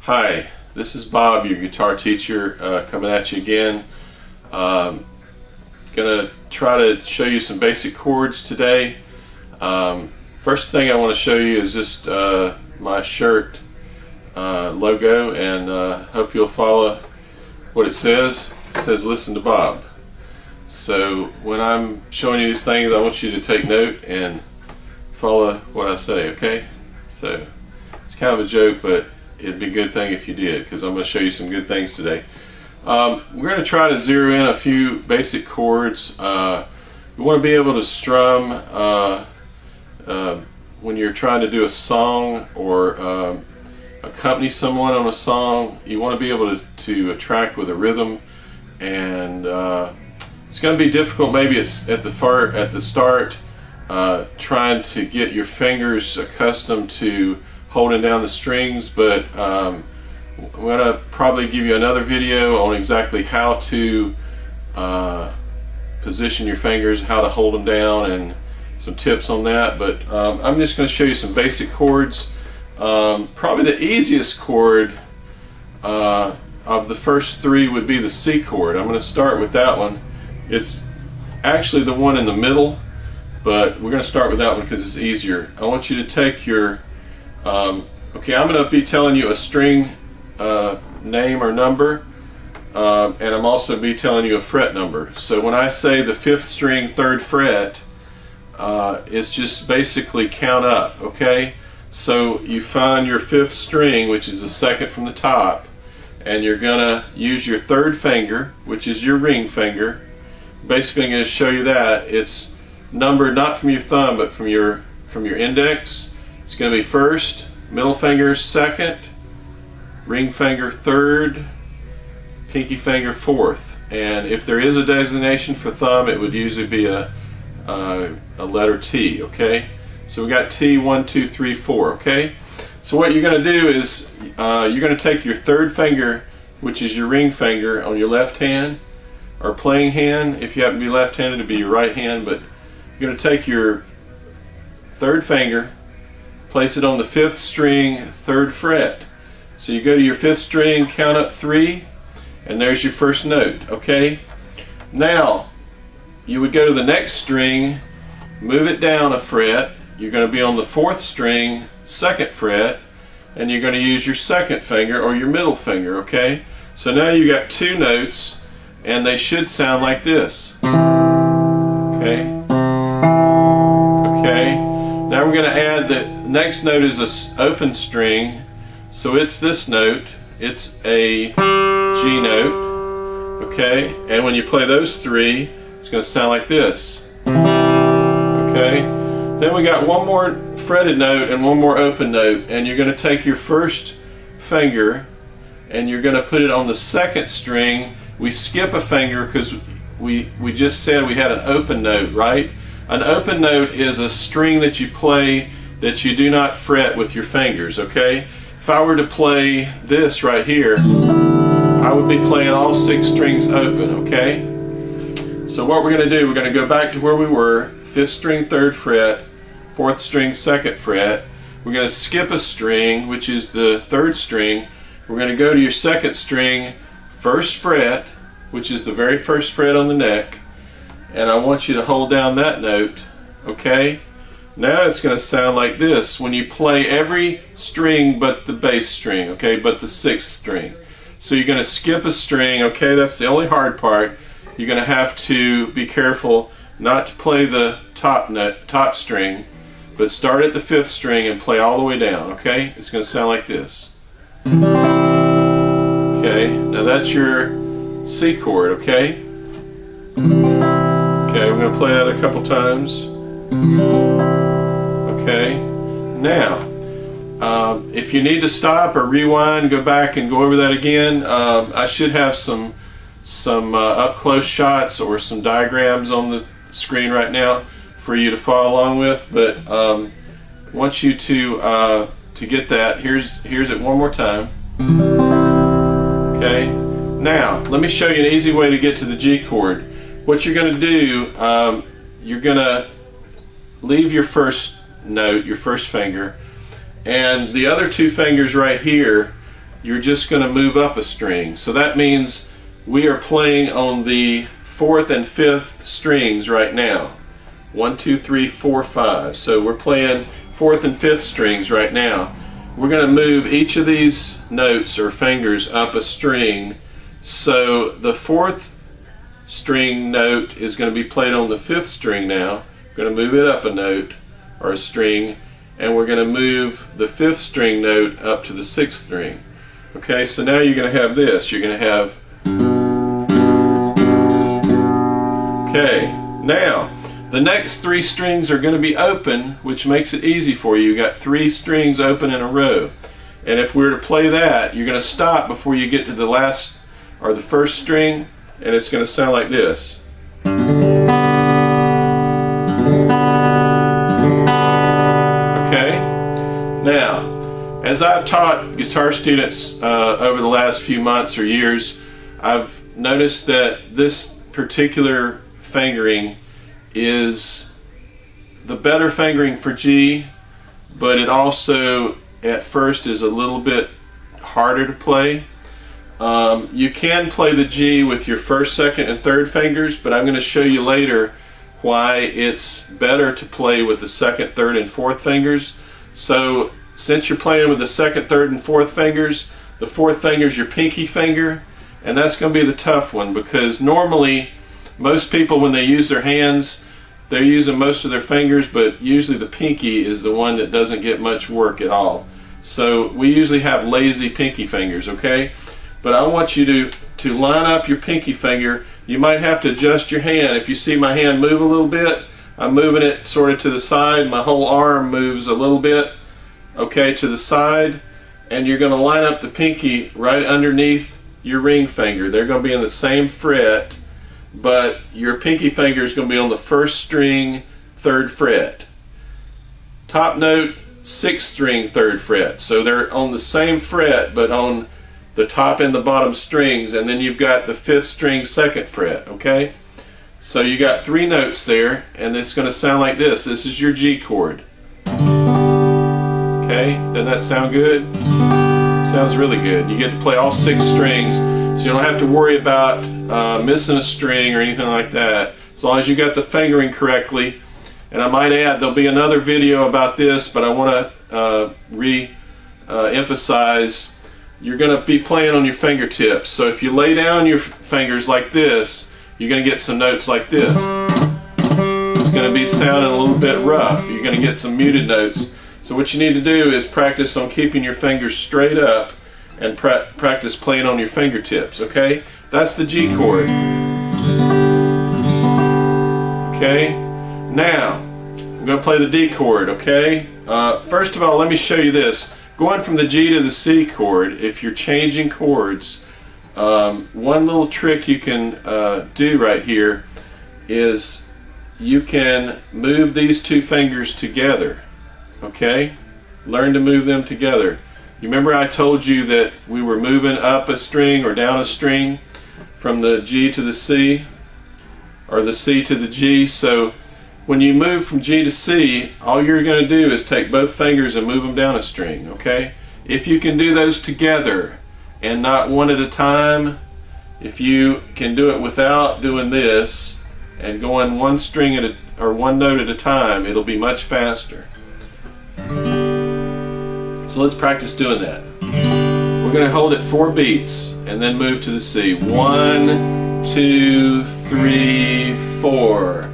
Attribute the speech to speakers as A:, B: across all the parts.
A: Hi, this is Bob, your guitar teacher, coming at you again. Gonna try to show you some basic chords today. First thing I want to show you is just my shirt logo, and hope you'll follow what it says. It says "Listen to Bob." So when I'm showing you these things, I want you to take note and follow what I say, okay? So it's kind of a joke, but it'd be a good thing if you did, because I'm going to show you some good things today. We're going to try to zero in a few basic chords. We want to be able to strum when you're trying to do a song or accompany someone on a song. You want to be able to track with a rhythm, and it's going to be difficult maybe it's at the start trying to get your fingers accustomed to holding down the strings, but I'm going to probably give you another video on exactly how to position your fingers, how to hold them down, and some tips on that. But I'm just going to show you some basic chords. Probably the easiest chord of the first three would be the C chord. I'm going to start with that one. It's actually the one in the middle, but we're going to start with that one because it's easier. I want you to take your okay, I'm going to be telling you a string name or number, and I'm also be telling you a fret number. So when I say the 5th string 3rd fret, it's just basically count up, okay? So you find your 5th string, which is the 2nd from the top, and you're going to use your 3rd finger, which is your ring finger. Basically I'm going to show you that. It's numbered not from your thumb, but from your index. It's going to be 1st, middle finger 2nd, ring finger 3rd, pinky finger 4th. And if there is a designation for thumb, it would usually be a letter T, okay? So we got T, 1, 2, 3, 4, okay? So what you're going to do is you're going to take your 3rd finger, which is your ring finger, on your left hand, or playing hand. If you happen to be left-handed, it'd be your right hand, but you're going to take your 3rd finger, place it on the 5th string 3rd fret. So you go to your 5th string, count up 3, and there's your first note, okay? Now you would go to the next string, move it down a fret. You're going to be on the 4th string 2nd fret, and you're going to use your 2nd finger or your middle finger, okay? So now you got 2 notes, and they should sound like this, okay? Okay, now we're going to add the next note is an open string, so it's this note. It's a G note, okay? And when you play those 3, it's going to sound like this, okay? Then we got one more fretted note and one more open note, and you're going to take your 1st finger and you're going to put it on the 2nd string. We skip a finger because we just said we had an open note, right? An open note is a string that you play that you do not fret with your fingers, okay? If I were to play this right here, I would be playing all 6 strings open, okay? So what we're going to do, we're going to go back to where we were, 5th string 3rd fret, 4th string 2nd fret. We're going to skip a string, which is the 3rd string. We're going to go to your 2nd string 1st fret, which is the very 1st fret on the neck, and I want you to hold down that note, okay? Now it's going to sound like this when you play every string but the bass string, okay, but the 6th string. So you're going to skip a string, okay? That's the only hard part. You're going to have to be careful not to play the top string, but start at the 5th string and play all the way down, okay? It's going to sound like this. Okay, now that's your C chord, okay? Okay, we're going to play that a couple times. Okay, now if you need to stop or rewind, go back and go over that again. I should have some up-close shots or some diagrams on the screen right now for you to follow along with, but I want you to get that. Here's it one more time. Okay, now let me show you an easy way to get to the G chord. What you're going to do, you're going to leave your 1st note, your 1st finger, and the other 2 fingers right here, you're just going to move up a string. So that means we are playing on the 4th and 5th strings right now. 1, 2, 3, 4, 5. So we're playing 4th and 5th strings right now. We're going to move each of these notes or fingers up a string. So the 4th string note is going to be played on the 5th string now. We're going to move it up a note or a string, and we're going to move the 5th string note up to the 6th string. Okay, so now you're going to have this. You're going to have. Okay, now the next 3 strings are going to be open, which makes it easy for you. You got 3 strings open in a row, and if we were to play that, you're going to stop before you get to the last or the 1st string, and it's going to sound like this. Okay, now as I've taught guitar students over the last few months or years, I've noticed that this particular fingering is the better fingering for G, but it also at first is a little bit harder to play. You can play the G with your 1st, 2nd, and 3rd fingers, but I'm going to show you later why it's better to play with the 2nd, 3rd, and 4th fingers. So since you're playing with the 2nd, 3rd, and 4th fingers, the 4th finger is your pinky finger, and that's going to be the tough one, because normally most people, when they use their hands, they're using most of their fingers, but usually the pinky is the one that doesn't get much work at all. So we usually have lazy pinky fingers, okay? But I want you to line up your pinky finger. You might have to adjust your hand. If you see my hand move a little bit, I'm moving it sort of to the side. My whole arm moves a little bit, okay, to the side, and you're going to line up the pinky right underneath your ring finger. They're going to be in the same fret, but your pinky finger is going to be on the 1st string, 3rd fret. Top note, 6th string, 3rd fret. So they're on the same fret, but on the top and the bottom strings, and then you've got the 5th string, 2nd fret, okay? So you got 3 notes there, and it's going to sound like this. This is your G chord. Okay, doesn't that sound good? It sounds really good. You get to play all 6 strings, so you don't have to worry about missing a string or anything like that, as long as you got the fingering correctly. And I might add, there'll be another video about this, but I want to re-emphasize, you're going to be playing on your fingertips. So if you lay down your fingers like this, you're going to get some notes like this. It's going to be sounding a little bit rough. You're going to get some muted notes. So what you need to do is practice on keeping your fingers straight up and practice playing on your fingertips, okay? That's the G chord. Okay? Now, I'm going to play the D chord, okay? First of all, let me show you this. Going from the G to the C chord, if you're changing chords, one little trick you can do right here is you can move these 2 fingers together, okay? Learn to move them together. You remember I told you that we were moving up a string or down a string from the G to the C, or the C to the G. So when you move from G to C, all you're going to do is take both fingers and move them down a string, okay? If you can do those together and not one at a time, if you can do it without doing this and going one string at or one note at a time, it'll be much faster. So let's practice doing that. We're going to hold it 4 beats and then move to the C. 1, 2, 3, 4.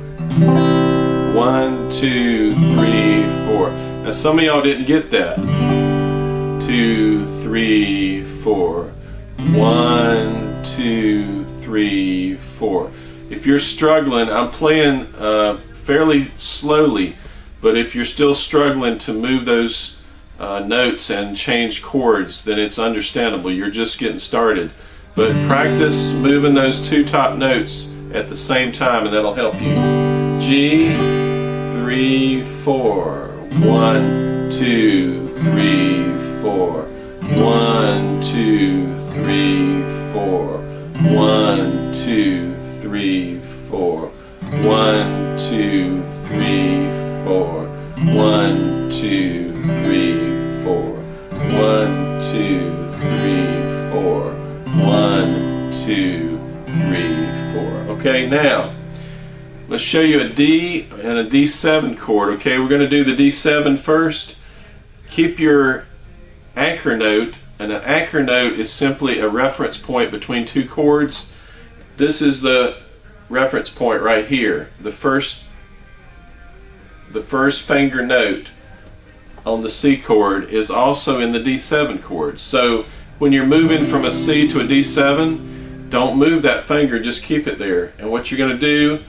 A: 1, 2, 3, 4. Now some of y'all didn't get that. 2, 3, 4. 1, 2, 3, 4. If you're struggling, I'm playing fairly slowly, but if you're still struggling to move those notes and change chords, then it's understandable. You're just getting started. But practice moving those 2 top notes at the same time, and that'll help you. G, 3, 4. 1, 2, 3, 4. 1, 2, 3, 4. 1, 2, 3, 4. 1, 2, 3, 4. 1, 2, 3, 4. 1, 2, 3, now let's show you a D and a D7 chord. Okay, we're going to do the D7 first. Keep your anchor note, and an anchor note is simply a reference point between two chords. This is the reference point right here. The first finger note on the C chord is also in the D7 chord. So when you're moving from a C to a D7, don't move that finger, just keep it there. And what you're going to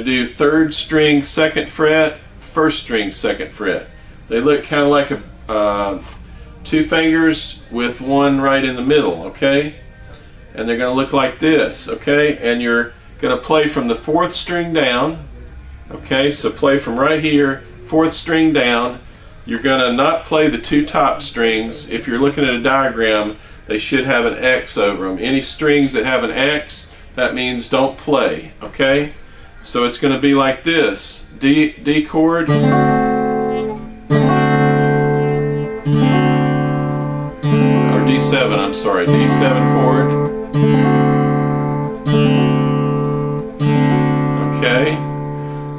A: do, third string, second fret, first string, second fret. They look kind of like two fingers with one right in the middle, okay? And they're going to look like this, okay? And you're going to play from the fourth string down, okay? So play from right here, fourth string down. You're going to not play the two top strings. If you're looking at a diagram, they should have an X over them. Any strings that have an X, that means don't play, okay? So it's going to be like this: D chord, or D7, I'm sorry, D7 chord. Okay,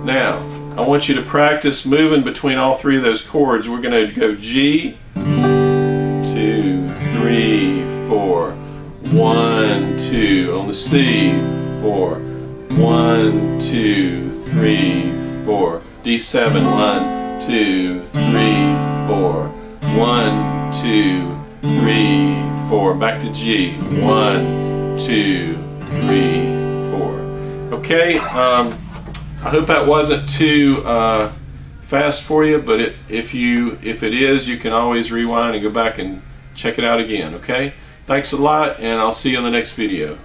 A: now I want you to practice moving between all three of those chords. We're going to go G, 2, 3, 4, 1, 2, on the C, 4, 1, 2, 3, 4, D7, 1, 2, 3, 4, 1, 2, 3, 4, back to G, 1, 2, 3, 4. Okay, I hope that wasn't too fast for you, but if it is, you can always rewind and go back and check it out again, okay? Thanks a lot, and I'll see you in the next video.